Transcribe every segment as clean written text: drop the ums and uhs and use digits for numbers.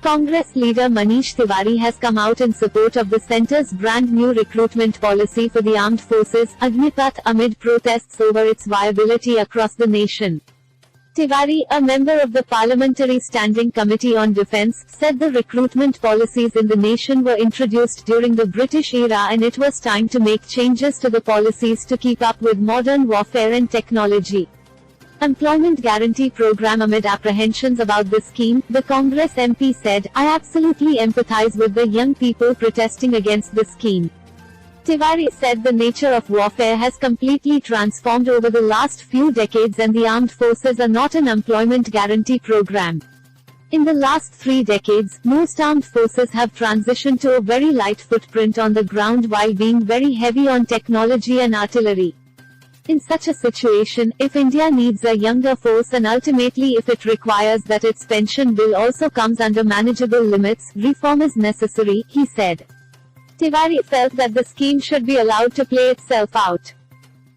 Congress leader Manish Tewari has come out in support of the centre's brand new recruitment policy for the armed forces, Agnipath, amid protests over its viability across the nation. Tewari, a member of the Parliamentary Standing Committee on Defence, said the recruitment policies in the nation were introduced during the British era and it was time to make changes to the policies to keep up with modern warfare and technology. Employment Guarantee Programme. Amid apprehensions about the scheme, the Congress MP said, "I absolutely empathize with the young people protesting against the scheme." Tewari said the nature of warfare has completely transformed over the last few decades and the armed forces are not an employment guarantee program. In the last 3 decades, most armed forces have transitioned to a very light footprint on the ground while being very heavy on technology and artillery. In such a situation, if India needs a younger force and ultimately if it requires that its pension bill also comes under manageable limits, reform is necessary, he said. Tewari felt that the scheme should be allowed to play itself out.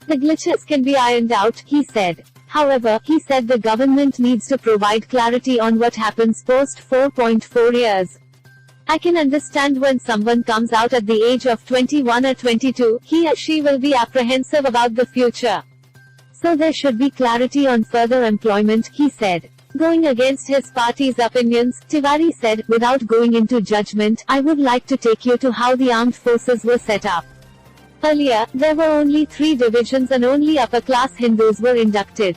The glitches can be ironed out, he said. However, he said the government needs to provide clarity on what happens post 4.4 years. "I can understand when someone comes out at the age of 21 or 22, he or she will be apprehensive about the future. So there should be clarity on further employment," he said. Going against his party's opinions, Tewari said, "Without going into judgment, I would like to take you to how the armed forces were set up. Earlier, there were only 3 divisions and only upper-class Hindus were inducted.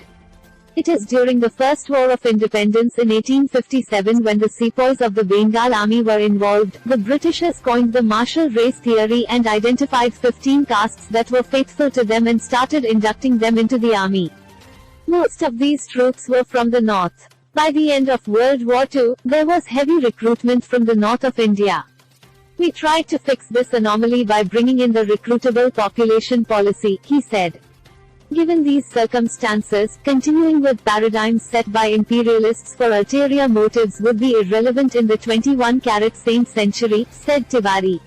It is during the First War of Independence in 1857 when the sepoys of the Bengal Army were involved, the Britishers coined the martial race theory and identified 15 castes that were faithful to them and started inducting them into the army. Most of these troops were from the north. By the end of World War II, there was heavy recruitment from the north of India. We tried to fix this anomaly by bringing in the recruitable population policy," he said. Given these circumstances, continuing with paradigms set by imperialists for ulterior motives would be irrelevant in the 21-carat saint century, said Tewari.